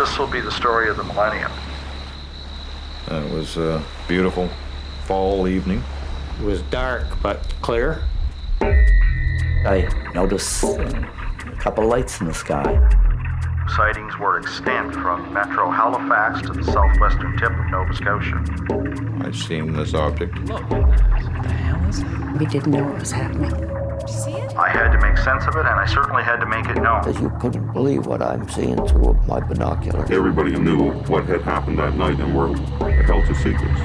this will be the story of the millennium. It was a beautiful fall evening. It was dark but clear. I noticed a couple lights in the sky. Sightings were extant from Metro Halifax to the southwestern tip of Nova Scotia. I'd seen this object. Look, what the hell is that? We didn't know what was happening. Did you see it? I had to make sense of it, and I certainly had to make it known. That you couldn't believe what I'm seeing through my binoculars. Everybody knew what had happened that night and were held to secrets.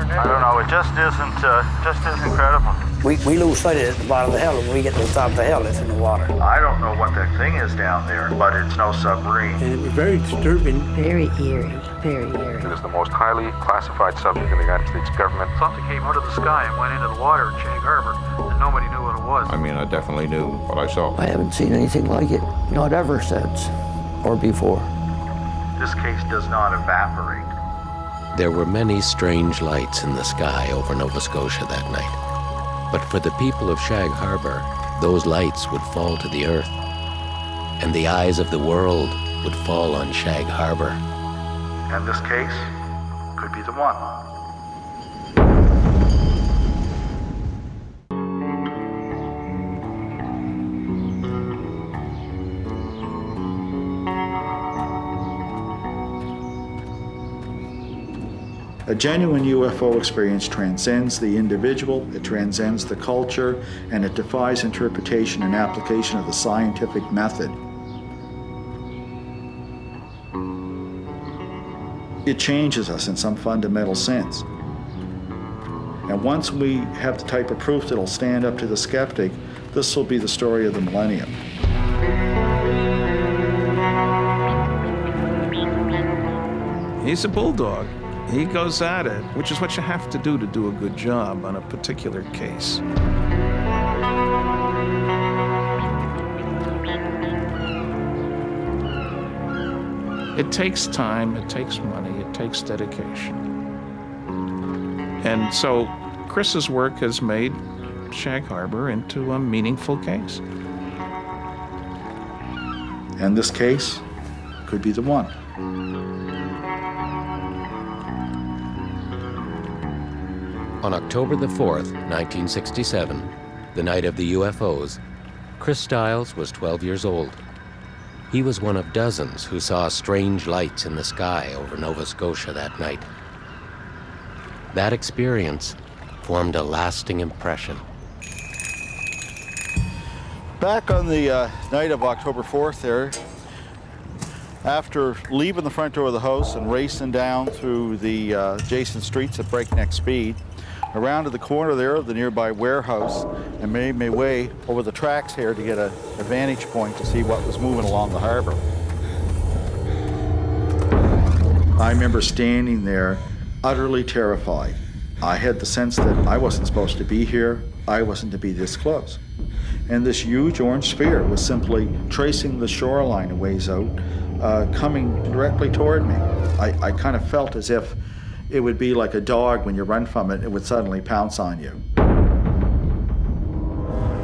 I don't know, it just isn't credible. We lose sight of it at the bottom of the hill, and when we get to the top of the hill, it's in the water. I don't know what that thing is down there, but it's no submarine. And it was very disturbing. Very eerie, very eerie. It is the most highly classified subject in the United States government. Something came out of the sky and went into the water in Shag Harbour, and nobody knew what it was. I mean, I definitely knew what I saw. I haven't seen anything like it, not ever since, or before. This case does not evaporate. There were many strange lights in the sky over Nova Scotia that night. But for the people of Shag Harbour, those lights would fall to the earth, and the eyes of the world would fall on Shag Harbour. And this case could be the one. A genuine UFO experience transcends the individual, it transcends the culture, and it defies interpretation and application of the scientific method. It changes us in some fundamental sense. And once we have the type of proof that'll stand up to the skeptic, this will be the story of the millennium. He's a bulldog. He goes at it, which is what you have to do a good job on a particular case. It takes time, it takes money, it takes dedication. And so Chris's work has made Shag Harbour into a meaningful case. And this case could be the one. On October the 4th, 1967, the night of the UFOs, Chris Stiles was 12 years old. He was one of dozens who saw strange lights in the sky over Nova Scotia that night. That experience formed a lasting impression. Back on the night of October 4th there, after leaving the front door of the house and racing down through the adjacent streets at breakneck speed, around to the corner there of the nearby warehouse, and made my way over the tracks here to get a vantage point to see what was moving along the harbor. I remember standing there utterly terrified. I had the sense that I wasn't supposed to be here, I wasn't to be this close. And this huge orange sphere was simply tracing the shoreline a ways out, coming directly toward me. I kind of felt as if it would be like a dog when you run from it, it would suddenly pounce on you.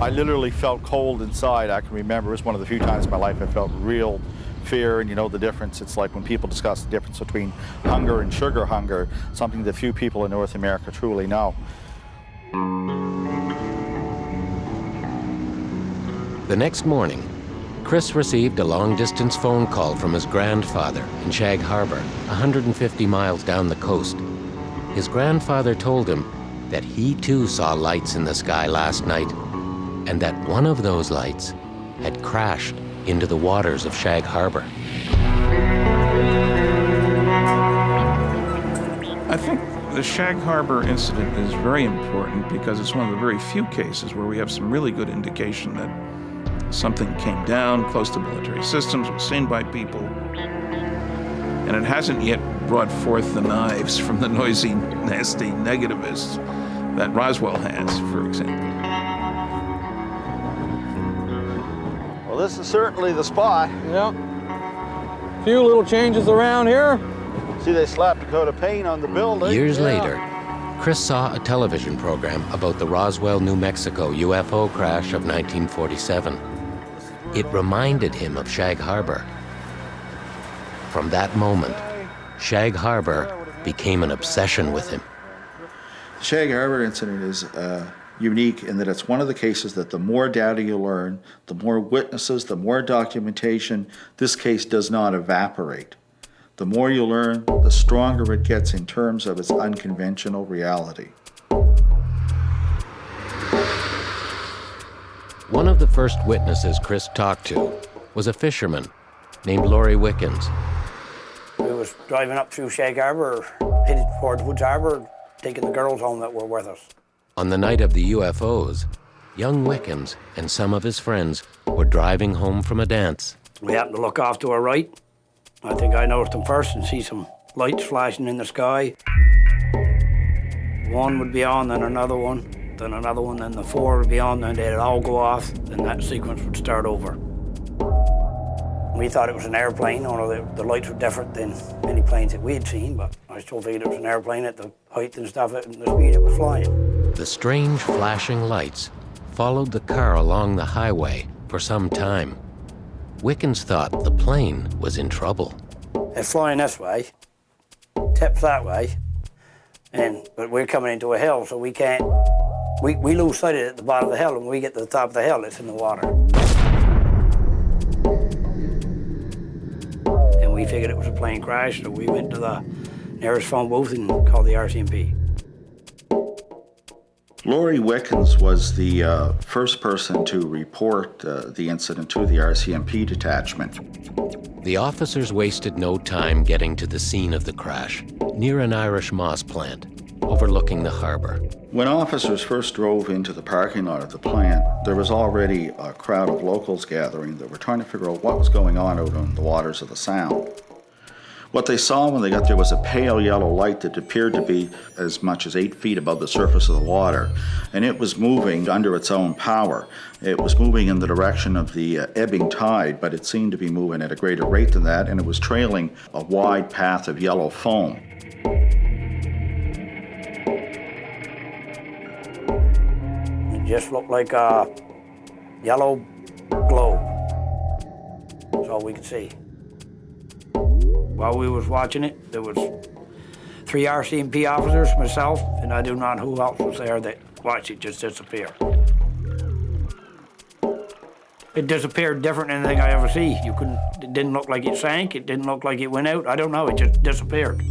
I literally felt cold inside. I can remember it was one of the few times in my life I felt real fear, and you know the difference. It's like when people discuss the difference between hunger and sugar hunger, something that few people in North America truly know. The next morning, Chris received a long-distance phone call from his grandfather in Shag Harbour, 150 miles down the coast. His grandfather told him that he too saw lights in the sky last night, and that one of those lights had crashed into the waters of Shag Harbour. I think the Shag Harbour incident is very important because it's one of the very few cases where we have some really good indication that something came down close to military systems, was seen by people, and it hasn't yet brought forth the knives from the noisy, nasty negativists that Roswell has, for example. Well, this is certainly the spot. Yeah. A few little changes around here. See, they slapped a coat of paint on the building. Years later, Chris saw a television program about the Roswell, New Mexico UFO crash of 1947. It reminded him of Shag Harbour. From that moment, Shag Harbour became an obsession with him. The Shag Harbour incident is unique in that it's one of the cases that the more data you learn, the more witnesses, the more documentation, this case does not evaporate. The more you learn, the stronger it gets in terms of its unconventional reality. One of the first witnesses Chris talked to was a fisherman named Laurie Wickens. We was driving up through Shag Harbour, headed towards Woods Harbour, taking the girls home that were with us. On the night of the UFOs, young Wickens and some of his friends were driving home from a dance. We happened to look off to our right. I think I noticed them first and see some lights flashing in the sky. One would be on, then another one, then the four would be on, then they'd all go off, then that sequence would start over. We thought it was an airplane, although the lights were different than any planes that we had seen, but I still figured it was an airplane at the height and stuff and the speed it was flying. The strange flashing lights followed the car along the highway for some time. Wickens thought the plane was in trouble. It's flying this way, tips that way, but we're coming into a hill, so we can't, we lose sight of it at the bottom of the hill, and when we get to the top of the hill, it's in the water. And we figured it was a plane crash, so we went to the nearest phone booth and called the RCMP. Laurie Wickens was the first person to report the incident to the RCMP detachment. The officers wasted no time getting to the scene of the crash, near an Irish moss plant, overlooking the harbor. When officers first drove into the parking lot of the plant, there was already a crowd of locals gathering that were trying to figure out what was going on out on the waters of the Sound. What they saw when they got there was a pale yellow light that appeared to be as much as 8 feet above the surface of the water, and it was moving under its own power. It was moving in the direction of the ebbing tide, but it seemed to be moving at a greater rate than that, and it was trailing a wide path of yellow foam. It just looked like a yellow globe. That's all we could see. While we was watching it, there was 3 RCMP officers, myself, and I do not know who else was there that watched it just disappear. It disappeared different than anything I ever see. It didn't look like it sank, it didn't look like it went out, I don't know, it just disappeared.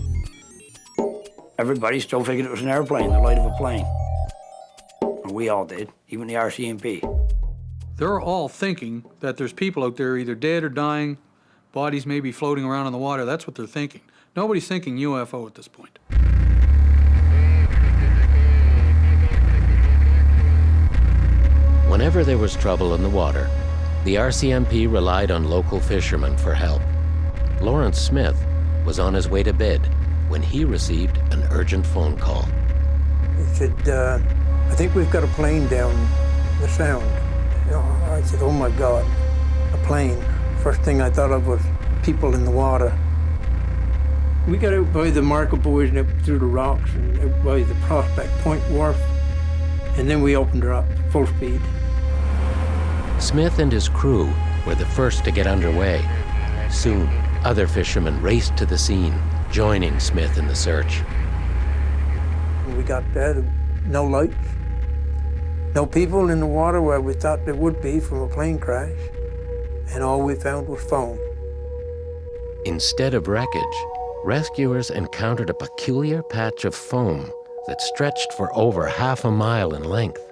Everybody still figured it was an airplane, the light of a plane. Or we all did, even the RCMP. They're all thinking that there's people out there either dead or dying, bodies may be floating around in the water. That's what they're thinking. Nobody's thinking UFO at this point. Whenever there was trouble in the water, the RCMP relied on local fishermen for help. Lawrence Smith was on his way to bed when he received an urgent phone call. He said, I think we've got a plane down the Sound. I said, oh my God, a plane. First thing I thought of was people in the water. We got out by the Market Boys and up through the rocks and out by the Prospect Point Wharf, and then we opened her up full speed. Smith and his crew were the first to get underway. Soon, other fishermen raced to the scene, joining Smith in the search. When we got there, no lights, no people in the water where we thought there would be from a plane crash. And all we found was foam. Instead of wreckage, rescuers encountered a peculiar patch of foam that stretched for over half a mile in length.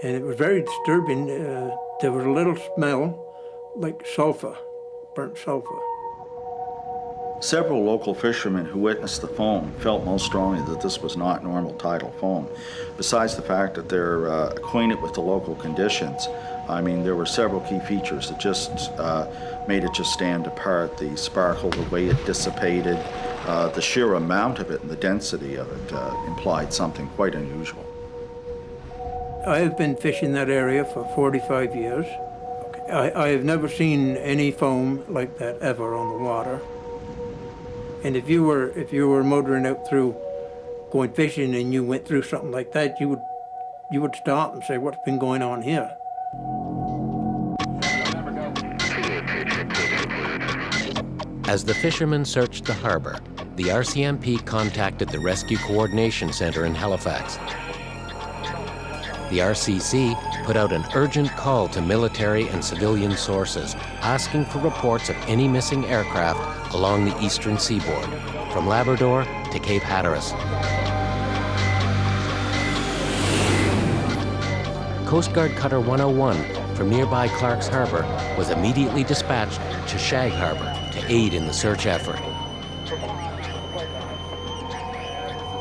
And it was very disturbing. There was a little smell like sulfur, burnt sulfur. Several local fishermen who witnessed the foam felt most strongly that this was not normal tidal foam. Besides the fact that they're acquainted with the local conditions, I mean, there were several key features that just made it just stand apart. The sparkle, the way it dissipated, the sheer amount of it and the density of it implied something quite unusual. I have been fishing that area for 45 years. I have never seen any foam like that ever on the water. And if you were motoring out through, going fishing, and you went through something like that, you would stop and say, "What's been going on here?" As the fishermen searched the harbor, the RCMP contacted the Rescue Coordination Center in Halifax. The RCC put out an urgent call to military and civilian sources, asking for reports of any missing aircraft along the eastern seaboard, from Labrador to Cape Hatteras. Coast Guard Cutter 101 from nearby Clark's Harbour was immediately dispatched to Shag Harbour to aid in the search effort.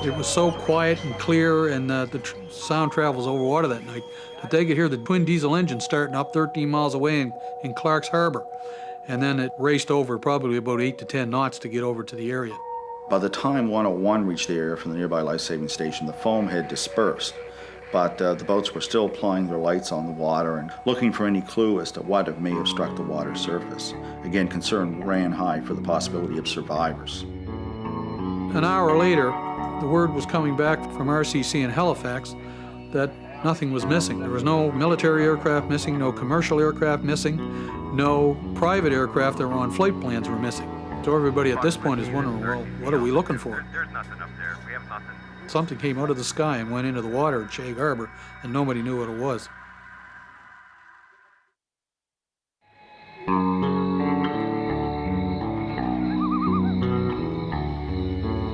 It was so quiet and clear, and the sound travels over water that night, that they could hear the twin diesel engine starting up 13 miles away in Clark's Harbour. And then it raced over probably about 8 to 10 knots to get over to the area. By the time 101 reached the area from the nearby life-saving station, the foam had dispersed, but the boats were still plying their lights on the water and looking for any clue as to what may have struck the water's surface. Again, concern ran high for the possibility of survivors. An hour later, the word was coming back from RCC in Halifax that nothing was missing. There was no military aircraft missing, no commercial aircraft missing, no private aircraft that were on flight plans were missing. So everybody at this point is wondering, well, what are we looking for? There's nothing up there. We have nothing. Something came out of the sky and went into the water at Shag Harbour, and nobody knew what it was.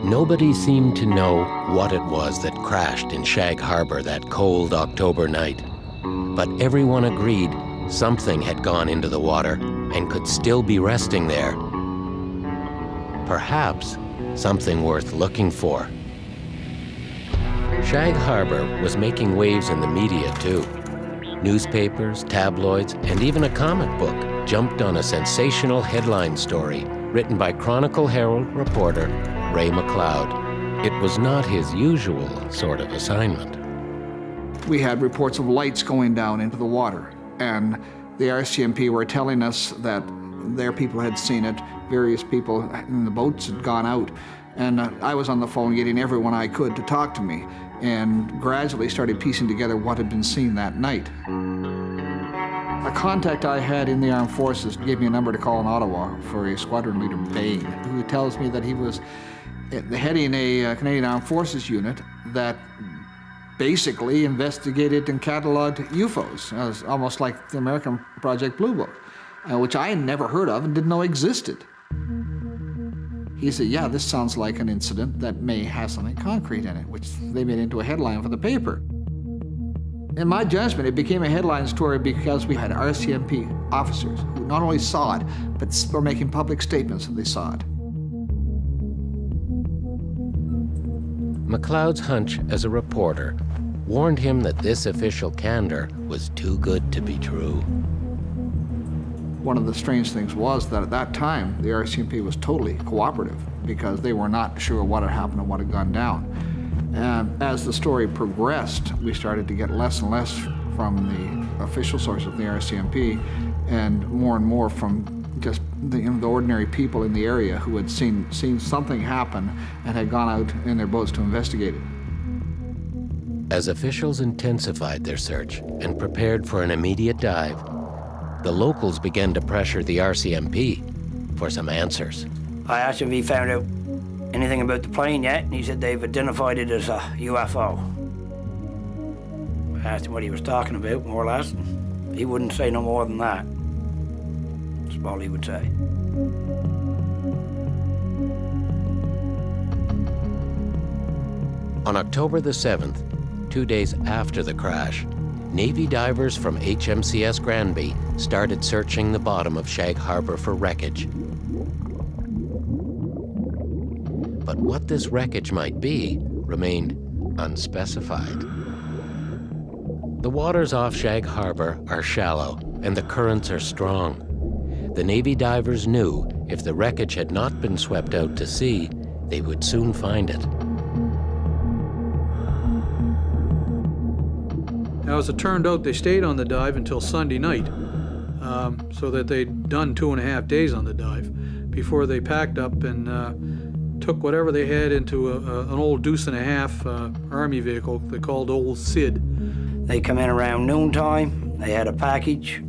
Nobody seemed to know what it was that crashed in Shag Harbour that cold October night. But everyone agreed something had gone into the water and could still be resting there. Perhaps something worth looking for. Shag Harbour was making waves in the media too. Newspapers, tabloids, and even a comic book jumped on a sensational headline story written by Chronicle Herald reporter Ray McLeod. It was not his usual sort of assignment. We had reports of lights going down into the water, and the RCMP were telling us that their people had seen it, various people in the boats had gone out, and I was on the phone getting everyone I could to talk to me, and gradually started piecing together what had been seen that night. A contact I had in the armed forces gave me a number to call in Ottawa for a squadron leader, Bain, who tells me that he was heading a Canadian Armed Forces unit that basically investigated and cataloged UFOs. It was almost like the American Project Blue Book, which I had never heard of and didn't know existed. He said, yeah, this sounds like an incident that may have something concrete in it, which they made into a headline for the paper. In my judgment, it became a headline story because we had RCMP officers who not only saw it, but were making public statements that they saw it. McLeod's hunch as a reporter warned him that this official candor was too good to be true. One of the strange things was that at that time, the RCMP was totally cooperative because they were not sure what had happened and what had gone down. And as the story progressed, we started to get less and less from the official source of the RCMP and more from just the ordinary people in the area who had seen something happen and had gone out in their boats to investigate it. As officials intensified their search and prepared for an immediate dive, the locals began to pressure the RCMP for some answers. I asked him if he found out anything about the plane yet, and he said they've identified it as a UFO. I asked him what he was talking about, more or less, and he wouldn't say no more than that. That's all he would say. On October the 7th, 2 days after the crash, Navy divers from HMCS Granby started searching the bottom of Shag Harbour for wreckage. But what this wreckage might be remained unspecified. The waters off Shag Harbour are shallow and the currents are strong. The Navy divers knew if the wreckage had not been swept out to sea, they would soon find it. Now, as it turned out, they stayed on the dive until Sunday night, so that they'd done 2.5 days on the dive before they packed up and took whatever they had into an old deuce-and-a-half Army vehicle they called Old Sid. They come in around noontime. They had a package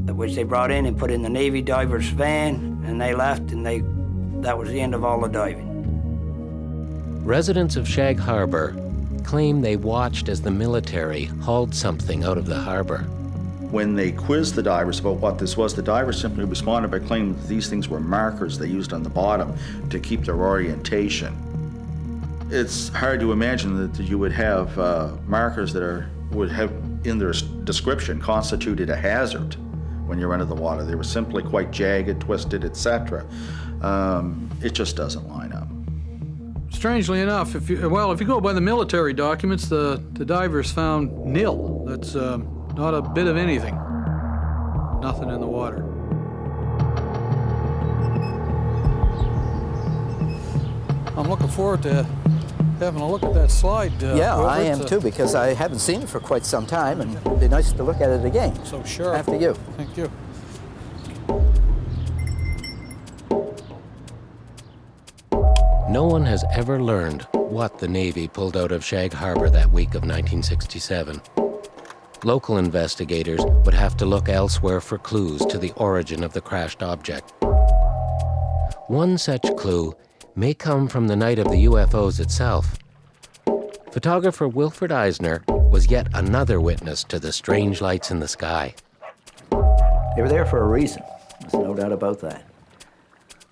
which they brought in and put in the Navy divers' van, and they left, and they that was the end of all the diving. Residents of Shag Harbour claim they watched as the military hauled something out of the harbor. When they quizzed the divers about what this was, the divers simply responded by claiming that these things were markers they used on the bottom to keep their orientation. It's hard to imagine that you would have markers that would have in their description constituted a hazard when you're under the water. They were simply quite jagged, twisted, etc. It just doesn't line up. Strangely enough, if you go by the military documents, the divers found nil. That's not a bit of anything. Nothing in the water. I'm looking forward to having a look at that slide. Yeah, Robert. I am too, because I haven't seen it for quite some time, and it'd be nice to look at it again. So sharp. After you. Thank you. No one has ever learned what the Navy pulled out of Shag Harbour that week of 1967. Local investigators would have to look elsewhere for clues to the origin of the crashed object. One such clue may come from the night of the UFOs itself. Photographer Wilfred Eisner was yet another witness to the strange lights in the sky. They were there for a reason. There's no doubt about that.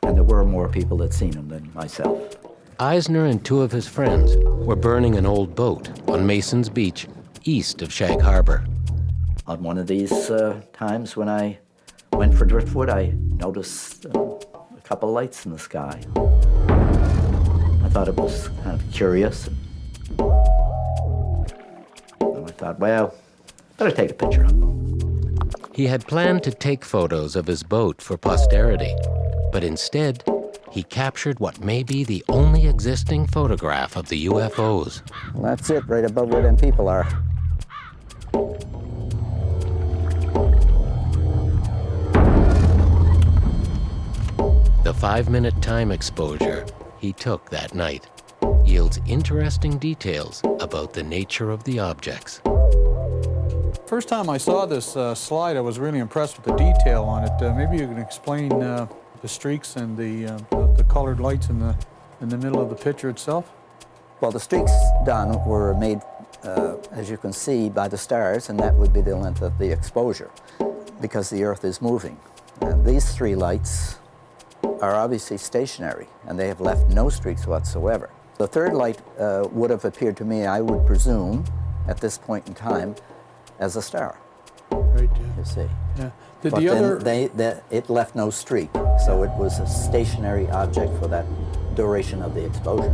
And there were more people that seen them than myself. Eisner and two of his friends were burning an old boat on Mason's Beach, east of Shag Harbour. On one of these times when I went for driftwood, I noticed a couple lights in the sky. I thought it was kind of curious. And I thought, well, better take a picture of them. He had planned to take photos of his boat for posterity, but instead, he captured what may be the only existing photograph of the UFOs. Well, that's it, right above where them people are. The 5-minute time exposure he took that night yields interesting details about the nature of the objects. First time I saw this slide, I was really impressed with the detail on it. Maybe you can explain the streaks and the colored lights in the middle of the picture itself? Well, the streaks, Don, were made, as you can see, by the stars, and that would be the length of the exposure, because the Earth is moving. And these three lights are obviously stationary, and they have left no streaks whatsoever. The third light would have appeared to me, I would presume, at this point in time, as a star. Right, yeah. You see. Yeah. But then it left no streak, so it was a stationary object for that duration of the exposure.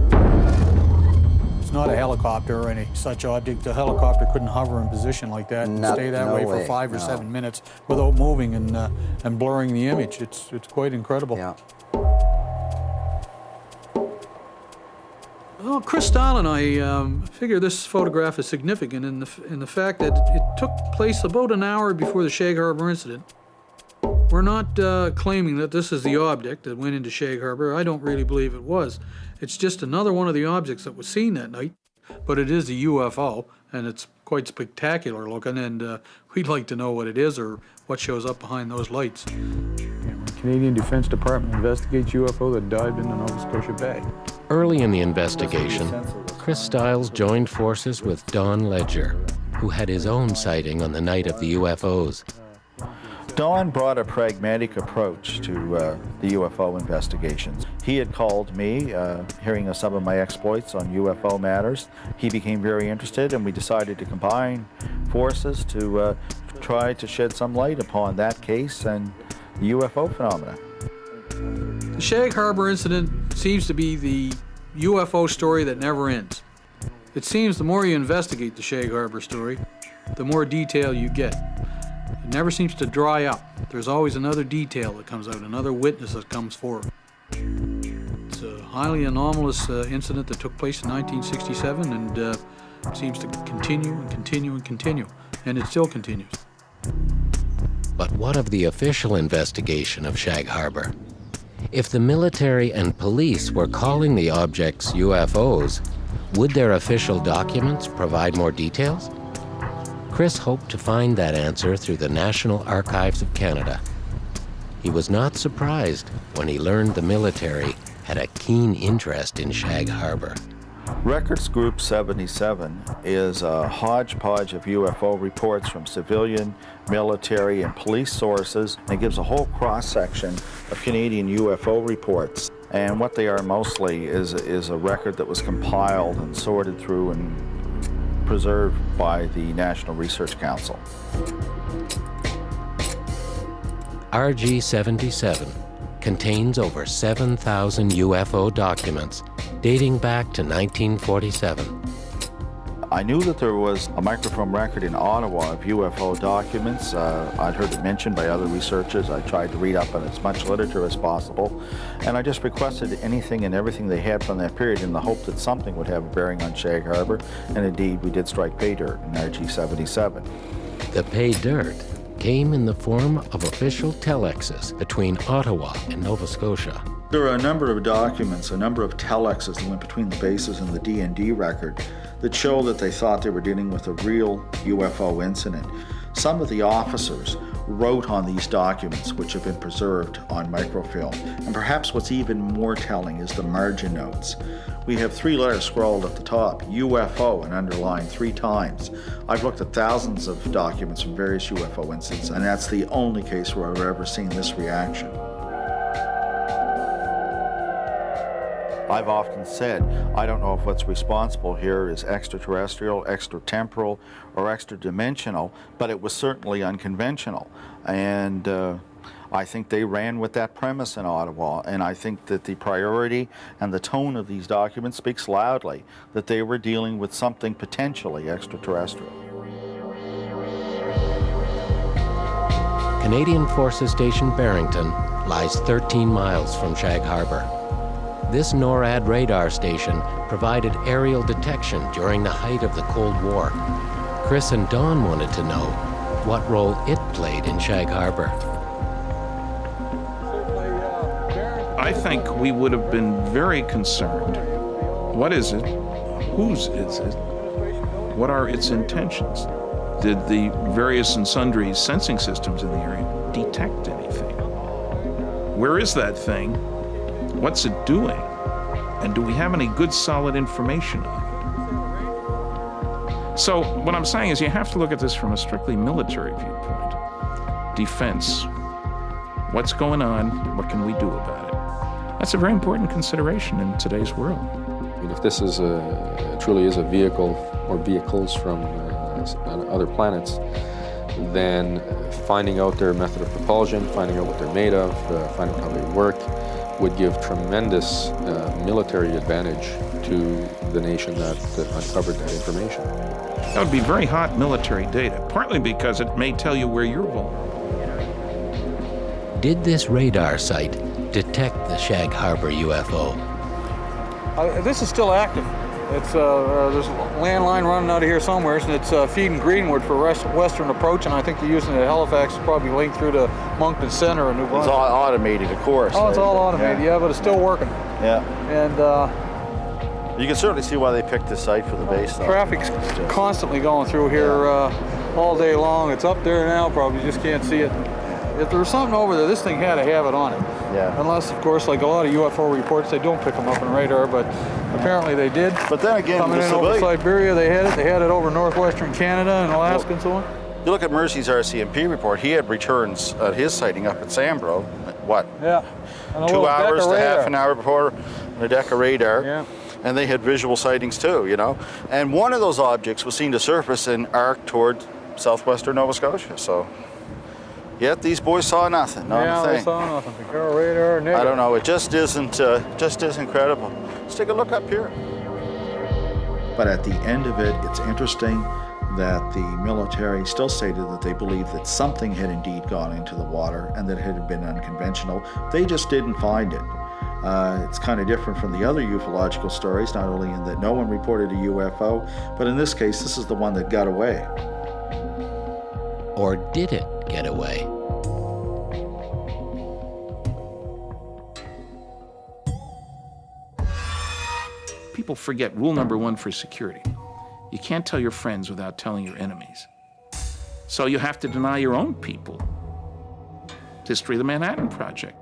It's not a helicopter or any such object. The helicopter couldn't hover in position like that and stay that way for 5 or 7 minutes without moving and blurring the image. It's quite incredible. Yeah. Well, Chris Stahl and I figure this photograph is significant in the fact that it took place about an hour before the Shag Harbour incident. We're not claiming that this is the object that went into Shag Harbour. I don't really believe it was. It's just another one of the objects that was seen that night, but it is a UFO, and it's quite spectacular looking, and we'd like to know what it is or what shows up behind those lights. When the Canadian Defence Department investigates UFO that dived into Nova Scotia Bay. Early in the investigation, Chris Stiles joined forces with Don Ledger, who had his own sighting on the night of the UFOs. Don brought a pragmatic approach to the UFO investigations. He had called me, hearing of some of my exploits on UFO matters. He became very interested, and we decided to combine forces to try to shed some light upon that case and the UFO phenomena. The Shag Harbour incident seems to be the UFO story that never ends. It seems the more you investigate the Shag Harbour story, the more detail you get. It never seems to dry up. There's always another detail that comes out, another witness that comes forward. It's a highly anomalous incident that took place in 1967 and seems to continue and continue and continue, and it still continues. But what of the official investigation of Shag Harbour? If the military and police were calling the objects UFOs, would their official documents provide more details? Chris hoped to find that answer through the National Archives of Canada. He was not surprised when he learned the military had a keen interest in Shag Harbour. Records Group 77 is a hodgepodge of UFO reports from civilian, military, and police sources. It gives a whole cross-section of Canadian UFO reports. And what they are mostly is a record that was compiled and sorted through and preserved by the National Research Council. RG-77 contains over 7,000 UFO documents dating back to 1947. I knew that there was a microfilm record in Ottawa of UFO documents. I'd heard it mentioned by other researchers. I tried to read up on as much literature as possible, and I just requested anything and everything they had from that period in the hope that something would have a bearing on Shag Harbour, and indeed we did strike pay dirt in RG-77. The pay dirt came in the form of official telexes between Ottawa and Nova Scotia. There are a number of documents, a number of telexes that went between the bases and the D&D record that show that they thought they were dealing with a real UFO incident. Some of the officers wrote on these documents, which have been preserved on microfilm. And perhaps what's even more telling is the margin notes. We have 3 letters scrawled at the top, UFO, and underlined 3 times. I've looked at thousands of documents from various UFO incidents, and that's the only case where I've ever seen this reaction. I've often said, I don't know if what's responsible here is extraterrestrial, extratemporal, or extradimensional, but it was certainly unconventional. And I think they ran with that premise in Ottawa, and I think that the priority and the tone of these documents speaks loudly that they were dealing with something potentially extraterrestrial. Canadian Forces Station Barrington lies 13 miles from Shag Harbour. This NORAD radar station provided aerial detection during the height of the Cold War. Chris and Don wanted to know what role it played in Shag Harbour. I think we would have been very concerned. What is it? Whose is it? What are its intentions? Did the various and sundry sensing systems in the area detect anything? Where is that thing? What's it doing? And do we have any good solid information on it? So what I'm saying is you have to look at this from a strictly military viewpoint. Defense. What's going on? What can we do about it? That's a very important consideration in today's world. I mean, if this is truly is a vehicle or vehicles from other planets, then finding out their method of propulsion, finding out what they're made of, finding out how they work, would give tremendous military advantage to the nation that uncovered that information. That would be very hot military data, partly because it may tell you where you're vulnerable. Did this radar site detect the Shag Harbour UFO? This is still active. It's there's a landline running out of here somewhere, and it's feeding Greenwood for western approach, and I think they're using it at Halifax, probably linked through to Moncton Centre and New Brunswick. It's all automated, of course. Oh, it's all automated, yeah, but it's still working. Yeah. And you can certainly see why they picked this site for the base. Traffic's constantly going through here all day long. It's up there now, probably just can't see it. If there was something over there, this thing had to have it on it. Yeah. Unless, of course, like a lot of UFO reports, they don't pick them up on radar, but apparently they did. But then again, coming in over Siberia, they had it. They had it over northwestern Canada and Alaska and so on. You look at Mercy's RCMP report, he had returns at his sighting up at Sambro, what? Yeah. 2 hours to half an hour before on a deck of radar. Yeah. And they had visual sightings too, you know. And one of those objects was seen to surface and arc toward southwestern Nova Scotia, so. Yet these boys saw nothing, not a thing. They saw nothing. The radar, negative. I don't know, it just isn't credible. Let's take a look up here. But at the end of it, it's interesting that the military still stated that they believed that something had indeed gone into the water and that it had been unconventional. They just didn't find it. It's kind of different from the other ufological stories, not only in that no one reported a UFO, but in this case, this is the one that got away. Or did it get away? People forget rule number 1 for security. You can't tell your friends without telling your enemies. So you have to deny your own people. History of the Manhattan Project.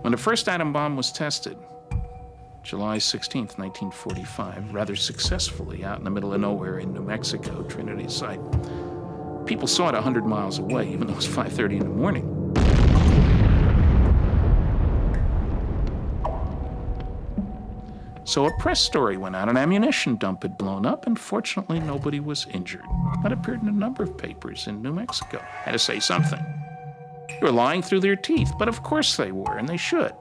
When the first atom bomb was tested, July 16th, 1945, rather successfully out in the middle of nowhere in New Mexico, Trinity Site. People saw it 100 miles away, even though it was 5:30 in the morning. So a press story went out, an ammunition dump had blown up, and fortunately nobody was injured. That appeared in a number of papers in New Mexico. Had to say something. They were lying through their teeth, but of course they were, and they should.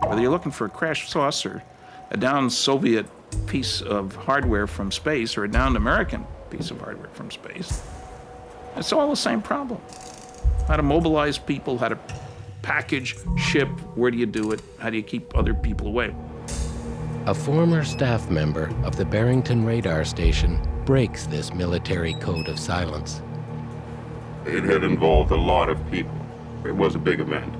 Whether you're looking for a crashed saucer, a downed Soviet piece of hardware from space, or a downed American piece of hardware from space, it's all the same problem. How to mobilize people, how to package, ship, where do you do it, how do you keep other people away? A former staff member of the Barrington radar station breaks this military code of silence. It had involved a lot of people. It was a big event.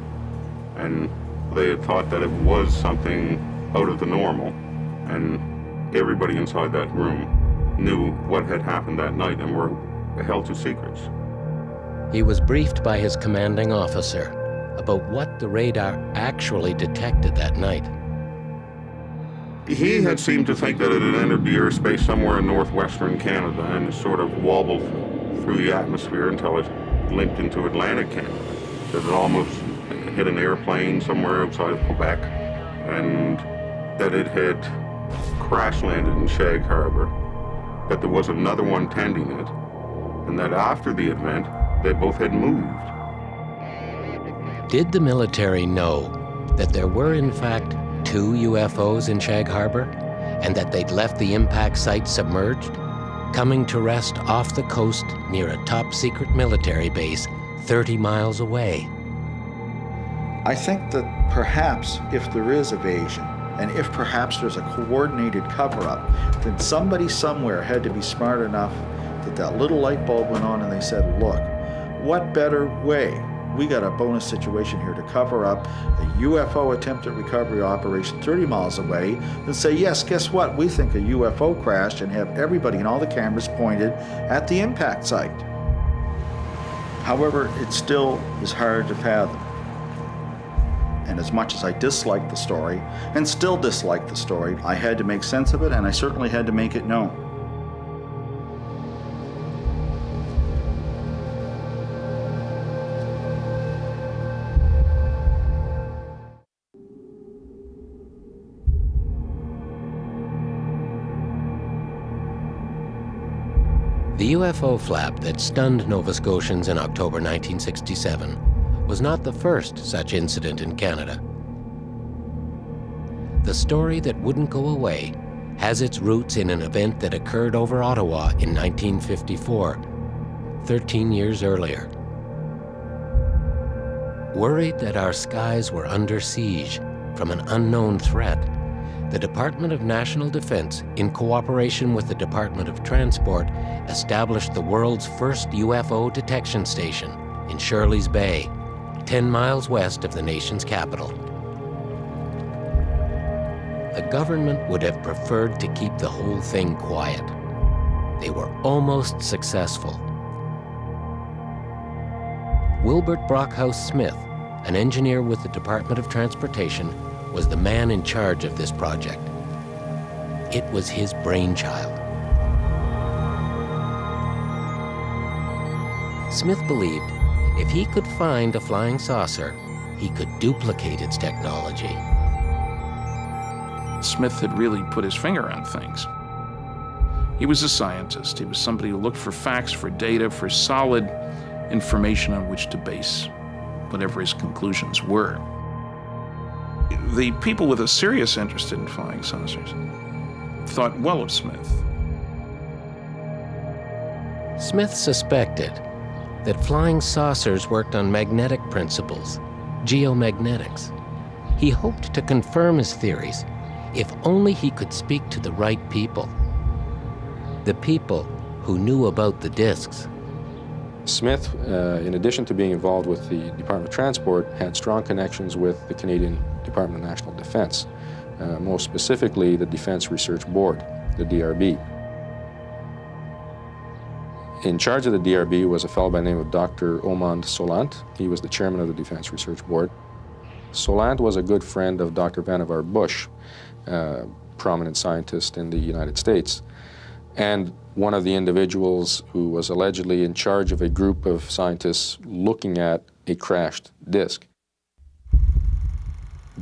And they had thought that it was something out of the normal. And everybody inside that room knew what had happened that night and were held to secrets. He was briefed by his commanding officer about what the radar actually detected that night. He had seemed to think that it had entered the airspace somewhere in northwestern Canada and sort of wobbled through the atmosphere until it limped into Atlantic Canada. That it almost hit an airplane somewhere outside of Quebec, and that it had crash landed in Shag Harbour, that there was another one tending it, and that after the event, they both had moved. Did the military know that there were in fact 2 UFOs in Shag Harbour, and that they'd left the impact site submerged, coming to rest off the coast near a top-secret military base 30 miles away? I think that perhaps if there is evasion, and if perhaps there's a coordinated cover-up, then somebody somewhere had to be smart enough that that little light bulb went on and they said, look, what better way? We got a bonus situation here to cover up a UFO attempted recovery operation 30 miles away than say, yes, guess what? We think a UFO crashed, and have everybody and all the cameras pointed at the impact site. However, it still is hard to fathom. And as much as I dislike the story, and still dislike the story, I had to make sense of it, and I certainly had to make it known. The UFO flap that stunned Nova Scotians in October 1967 was not the first such incident in Canada. The story that wouldn't go away has its roots in an event that occurred over Ottawa in 1954, 13 years earlier. Worried that our skies were under siege from an unknown threat, the Department of National Defense, in cooperation with the Department of Transport, established the world's first UFO detection station in Shirley's Bay, 10 miles west of the nation's capital. The government would have preferred to keep the whole thing quiet. They were almost successful. Wilbert Brockhouse Smith, an engineer with the Department of Transportation, was the man in charge of this project. It was his brainchild. Smith believed if he could find a flying saucer, he could duplicate its technology. Smith had really put his finger on things. He was a scientist. He was somebody who looked for facts, for data, for solid information on which to base whatever his conclusions were. The people with a serious interest in flying saucers thought well of Smith. Smith suspected that flying saucers worked on magnetic principles, geomagnetics. He hoped to confirm his theories if only he could speak to the right people. The people who knew about the discs. Smith, in addition to being involved with the Department of Transport, had strong connections with the Canadian Department of National Defense, most specifically the Defense Research Board, the DRB. In charge of the DRB was a fellow by the name of Dr. Omand Solant. He was the chairman of the Defense Research Board. Solant was a good friend of Dr. Vannevar Bush, prominent scientist in the United States, and one of the individuals who was allegedly in charge of a group of scientists looking at a crashed disk.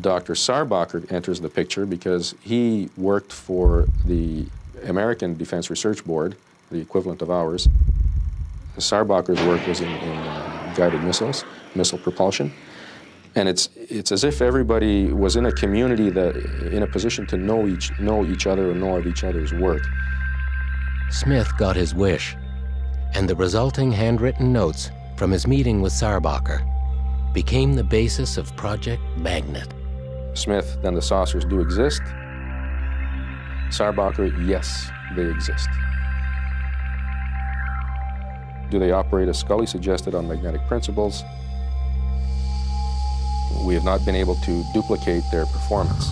Dr. Sarbacher enters the picture because he worked for the American Defense Research Board, the equivalent of ours. Sarbacher's work was in guided missiles, missile propulsion. And it's as if everybody was in a community that in a position to know each other or know of each other's work. Smith got his wish, and the resulting handwritten notes from his meeting with Sarbacher became the basis of Project Magnet. Smith, then the saucers do exist. Sarbacher, yes, they exist. Do they operate, as Scully suggested, on magnetic principles? We have not been able to duplicate their performance.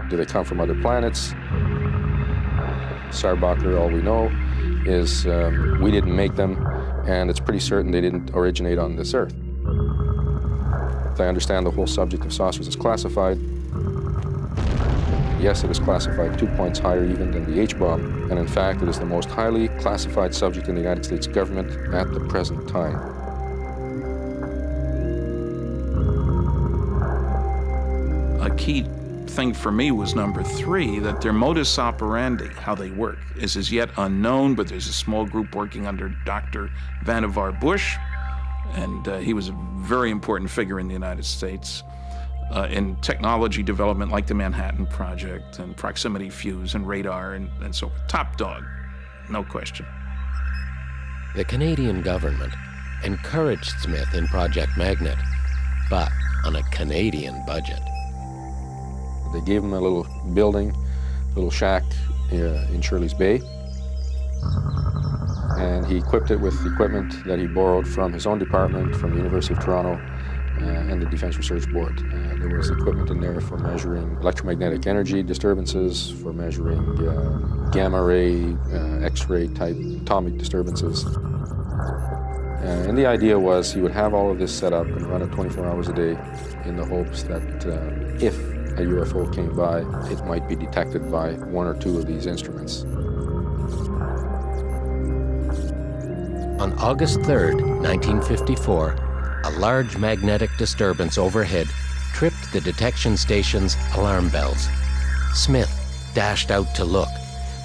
Do they come from other planets? Sarbacher, all we know is we didn't make them, and it's pretty certain they didn't originate on this Earth. If I understand the whole subject of saucers is classified, yes, it is classified 2 points higher even than the H-bomb, and in fact, it is the most highly classified subject in the United States government at the present time. A key thing for me was number 3, that their modus operandi, how they work, is as yet unknown, but there's a small group working under Dr. Vannevar Bush, and he was a very important figure in the United States in technology development like the Manhattan Project and proximity fuse and radar and so forth. Top dog, no question. The Canadian government encouraged Smith in Project Magnet, but on a Canadian budget. They gave him a little building, a little shack in Shirley's Bay, and he equipped it with equipment that he borrowed from his own department, from the University of Toronto, and the Defense Research Board. There was equipment in there for measuring electromagnetic energy disturbances, for measuring gamma ray, X-ray type atomic disturbances. And the idea was he would have all of this set up and run it 24 hours a day in the hopes that if a UFO came by, it might be detected by 1 or 2 of these instruments. On August 3rd, 1954, a large magnetic disturbance overhead tripped the detection station's alarm bells. Smith dashed out to look,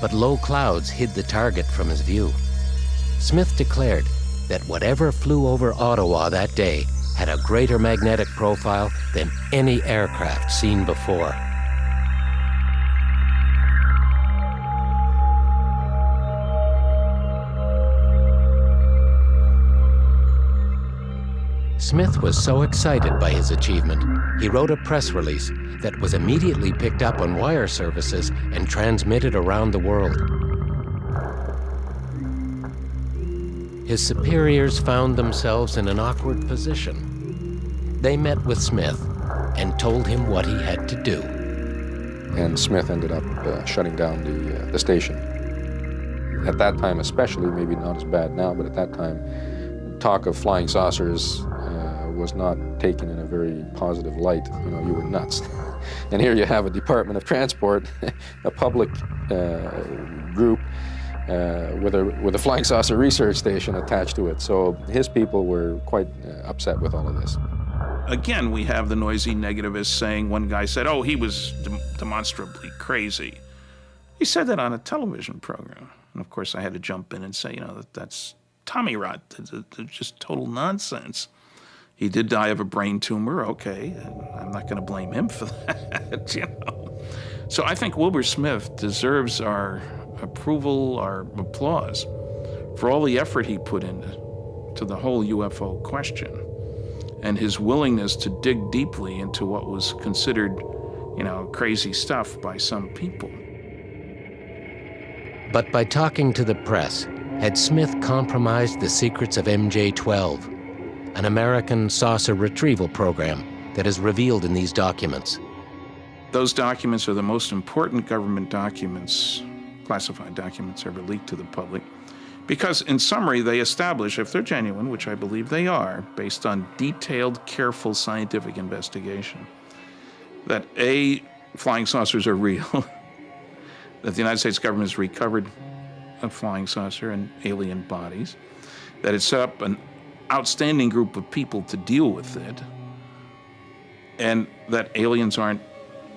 but low clouds hid the target from his view. Smith declared that whatever flew over Ottawa that day had a greater magnetic profile than any aircraft seen before. Smith was so excited by his achievement, he wrote a press release that was immediately picked up on wire services and transmitted around the world. His superiors found themselves in an awkward position. They met with Smith and told him what he had to do. And Smith ended up shutting down the station. At that time especially, maybe not as bad now, but at that time, talk of flying saucers was not taken in a very positive light. You know, you were nuts. And here you have a Department of Transport, a public group, with a flying saucer research station attached to it. So his people were quite upset with all of this. Again, we have the noisy negativists saying, one guy said, oh, he was demonstrably crazy. He said that on a television program. And of course I had to jump in and say, you know, that's Tommy rot, that's just total nonsense. He did die of a brain tumor, okay, I'm not going to blame him for that, you know. So I think Wilbur Smith deserves our approval, our applause for all the effort he put into the whole UFO question and his willingness to dig deeply into what was considered, you know, crazy stuff by some people. But by talking to the press, had Smith compromised the secrets of MJ-12, an American saucer retrieval program that is revealed in these documents? Those documents are the most important government documents classified documents ever leaked to the public. Because, in summary, they establish, if they're genuine, which I believe they are, based on detailed, careful scientific investigation, that A, flying saucers are real, that the United States government has recovered a flying saucer and alien bodies, that it set up an outstanding group of people to deal with it, and that aliens aren't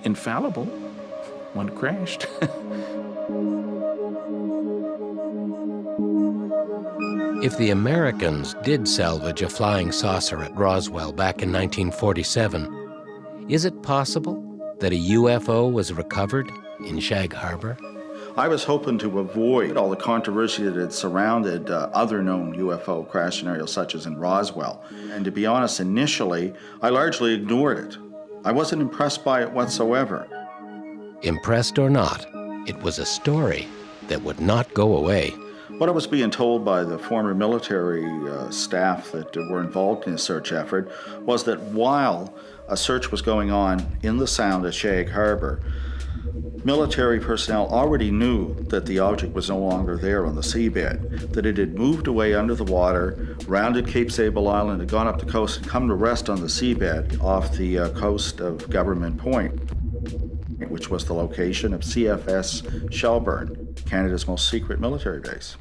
infallible. One crashed. If the Americans did salvage a flying saucer at Roswell back in 1947, is it possible that a UFO was recovered in Shag Harbour? I was hoping to avoid all the controversy that had surrounded other known UFO crash scenarios, such as in Roswell. And to be honest, initially, I largely ignored it. I wasn't impressed by it whatsoever. Impressed or not, it was a story that would not go away. What I was being told by the former military staff that were involved in the search effort was that while a search was going on in the Sound at Shag Harbour, military personnel already knew that the object was no longer there on the seabed, that it had moved away under the water, rounded Cape Sable Island, had gone up the coast, and come to rest on the seabed off the coast of Government Point, which was the location of CFS Shelburne, Canada's most secret military base.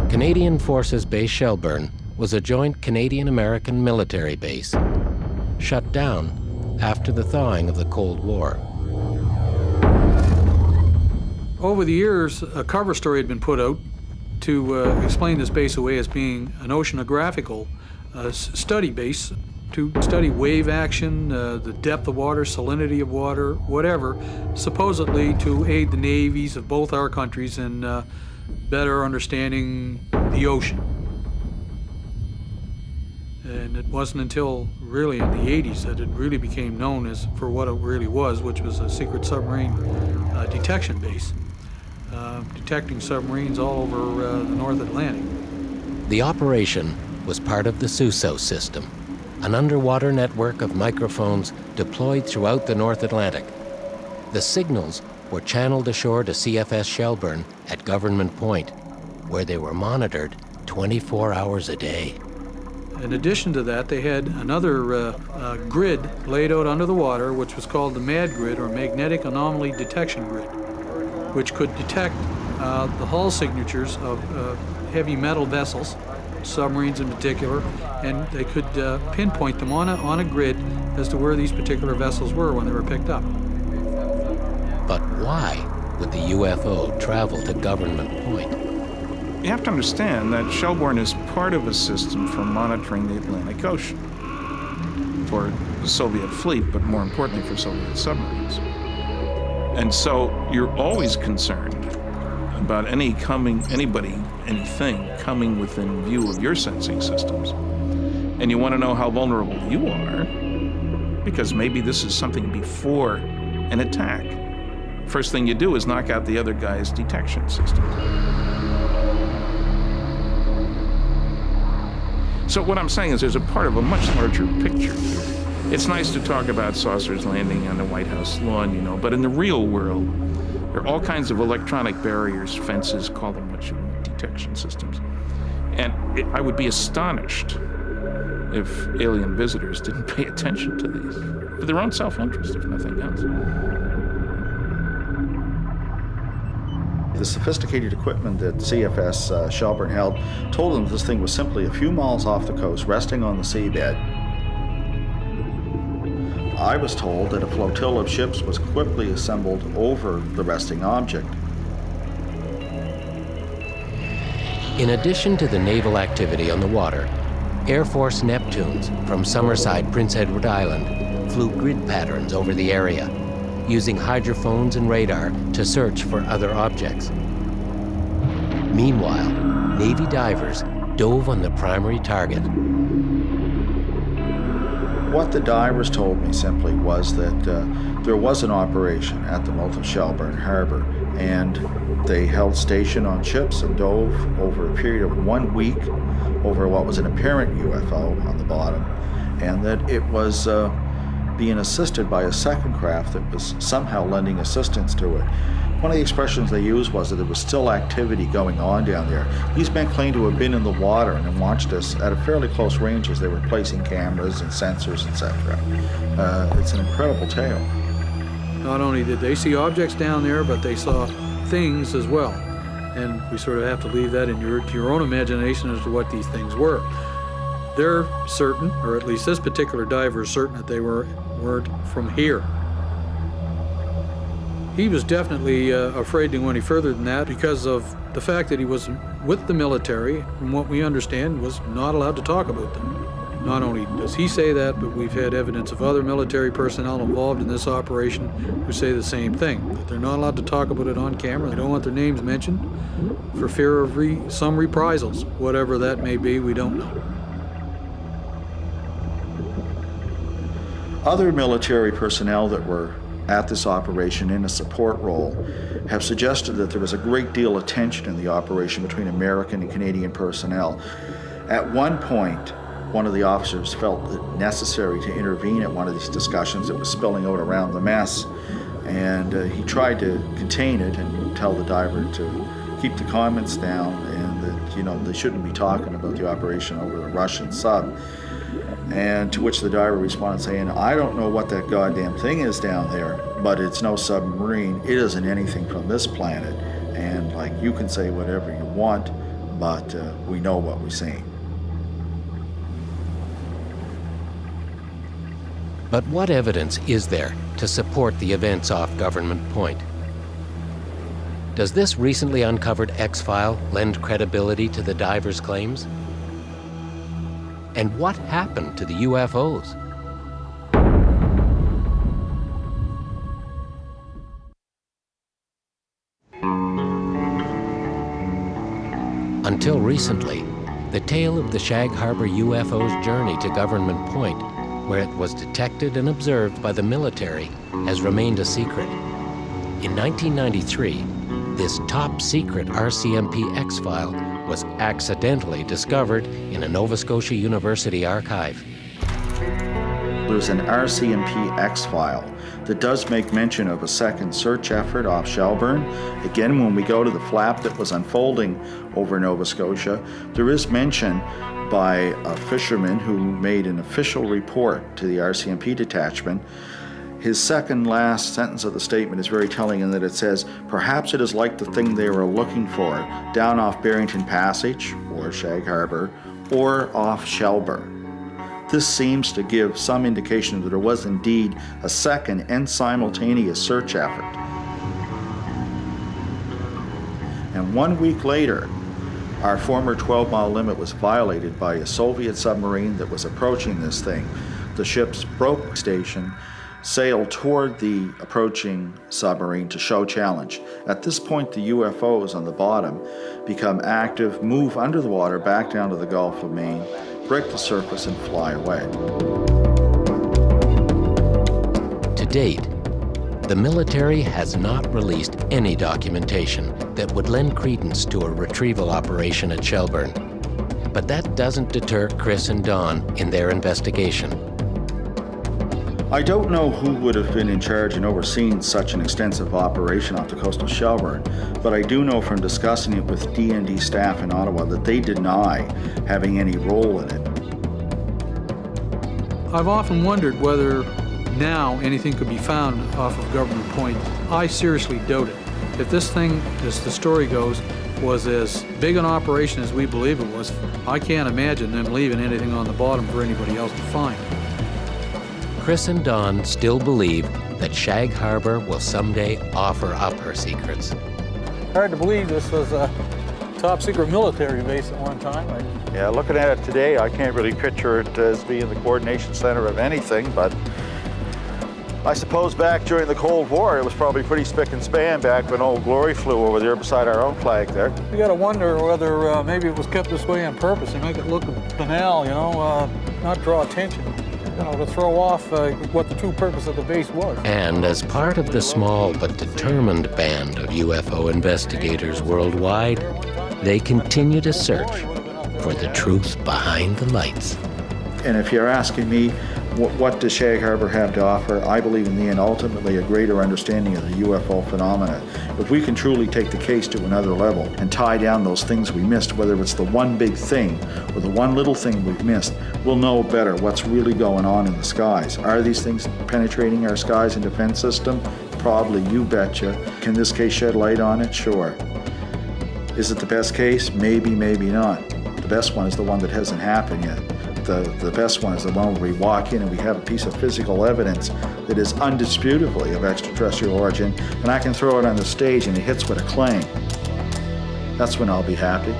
Canadian Forces Base Shelburne was a joint Canadian-American military base, shut down after the thawing of the Cold War. Over the years, a cover story had been put out to explain this base away as being an oceanographical study base to study wave action, the depth of water, salinity of water, whatever, supposedly to aid the navies of both our countries in better understanding the ocean. And it wasn't until really in the 80s that it really became known as for what it really was, which was a secret submarine detection base, detecting submarines all over the North Atlantic. The operation was part of the SUSO system, an underwater network of microphones deployed throughout the North Atlantic. The signals were channeled ashore to CFS Shelburne at Government Point, where they were monitored 24 hours a day. In addition to that, they had another grid laid out under the water, which was called the MAD grid, or Magnetic Anomaly Detection Grid, which could detect the hull signatures of heavy metal vessels, submarines in particular, and they could pinpoint them on a grid as to where these particular vessels were when they were picked up. But why would the UFO travel to Government Point? You have to understand that Shelburne is part of a system for monitoring the Atlantic Ocean for the Soviet fleet, but more importantly for Soviet submarines. And so you're always concerned about anybody, anything coming within view of your sensing systems. And you want to know how vulnerable you are, because maybe this is something before an attack. First thing you do is knock out the other guy's detection system. So what I'm saying is there's a part of a much larger picture here. It's nice to talk about saucers landing on the White House lawn, you know, but in the real world, there are all kinds of electronic barriers, fences, call them what you want, detection systems. And I would be astonished if alien visitors didn't pay attention to these, for their own self-interest, if nothing else. The sophisticated equipment that CFS Shelburne held told them this thing was simply a few miles off the coast, resting on the seabed. I was told that a flotilla of ships was quickly assembled over the resting object. In addition to the naval activity on the water, Air Force Neptunes from Summerside, Prince Edward Island flew grid patterns over the area, using hydrophones and radar to search for other objects. Meanwhile, Navy divers dove on the primary target. What the divers told me simply was that there was an operation at the mouth of Shelburne Harbour, and they held station on ships and dove over a period of 1 week over what was an apparent UFO on the bottom, and that it was being assisted by a second craft that was somehow lending assistance to it. One of the expressions they used was that there was still activity going on down there. These men claimed to have been in the water and watched us at a fairly close range as they were placing cameras and sensors, etc. It's an incredible tale. Not only did they see objects down there, but they saw things as well. And we sort of have to leave that to your own imagination as to what these things were. They're certain, or at least this particular diver is certain, that they weren't from here. He was definitely afraid to go any further than that because of the fact that he was with the military, from what we understand, was not allowed to talk about them. Not only does he say that, but we've had evidence of other military personnel involved in this operation who say the same thing, that they're not allowed to talk about it on camera. They don't want their names mentioned for fear of some reprisals. Whatever that may be, we don't know. Other military personnel that were at this operation in a support role have suggested that there was a great deal of tension in the operation between American and Canadian personnel. At one point, one of the officers felt it necessary to intervene at one of these discussions that was spilling out around the mess, and he tried to contain it and tell the diver to keep the comments down and that, you know, they shouldn't be talking about the operation over the Russian sub. And to which the diver responded saying, "I don't know what that goddamn thing is down there, but it's no submarine. It isn't anything from this planet. And like, you can say whatever you want, but we know what we're seeing." But what evidence is there to support the events off Government Point? Does this recently uncovered X-file lend credibility to the diver's claims? And what happened to the UFOs? Until recently, the tale of the Shag Harbour UFO's journey to Government Point, where it was detected and observed by the military, has remained a secret. In 1993, this top-secret RCMP X-file was accidentally discovered in a Nova Scotia University archive. There's an RCMP X-file that does make mention of a second search effort off Shelburne. Again, when we go to the flap that was unfolding over Nova Scotia, there is mention by a fisherman who made an official report to the RCMP detachment. His second last sentence of the statement is very telling in that it says, "Perhaps it is like the thing they were looking for down off Barrington Passage, or Shag Harbour, or off Shelburne." This seems to give some indication that there was indeed a second and simultaneous search effort. And 1 week later, our former 12-mile limit was violated by a Soviet submarine that was approaching this thing. The ship's broke station sailed toward the approaching submarine to show challenge. At this point, the UFOs on the bottom become active, move under the water back down to the Gulf of Maine, break the surface, and fly away. To date, the military has not released any documentation that would lend credence to a retrieval operation at Shelburne. But that doesn't deter Chris and Don in their investigation. I don't know who would have been in charge and overseeing such an extensive operation off the coast of Shelburne, but I do know from discussing it with DND staff in Ottawa that they deny having any role in it. I've often wondered whether now anything could be found off of Government Point. I seriously doubt it. If this thing, as the story goes, was as big an operation as we believe it was, I can't imagine them leaving anything on the bottom for anybody else to find. Chris and Don still believe that Shag Harbour will someday offer up her secrets. Hard to believe this was a top-secret military base at one time. Yeah, looking at it today, I can't really picture it as being the coordination center of anything, but I suppose back during the Cold War, it was probably pretty spick and span back when Old Glory flew over there beside our own flag there. You gotta wonder whether maybe it was kept this way on purpose and make it look banal, you know, not draw attention. to throw off what the true purpose of the base was. And as part of the small but determined band of UFO investigators worldwide, they continue to search for the truth behind the lights. And if you're asking me, what does Shag Harbour have to offer? I believe in the end, ultimately, a greater understanding of the UFO phenomena. If we can truly take the case to another level and tie down those things we missed, whether it's the one big thing or the one little thing we've missed, we'll know better what's really going on in the skies. Are these things penetrating our skies and defense system? Probably, you betcha. Can this case shed light on it? Sure. Is it the best case? Maybe, maybe not. The best one is the one that hasn't happened yet. The best one is the one where we walk in and we have a piece of physical evidence that is undisputably of extraterrestrial origin, and I can throw it on the stage and it hits with a clang. That's when I'll be happy.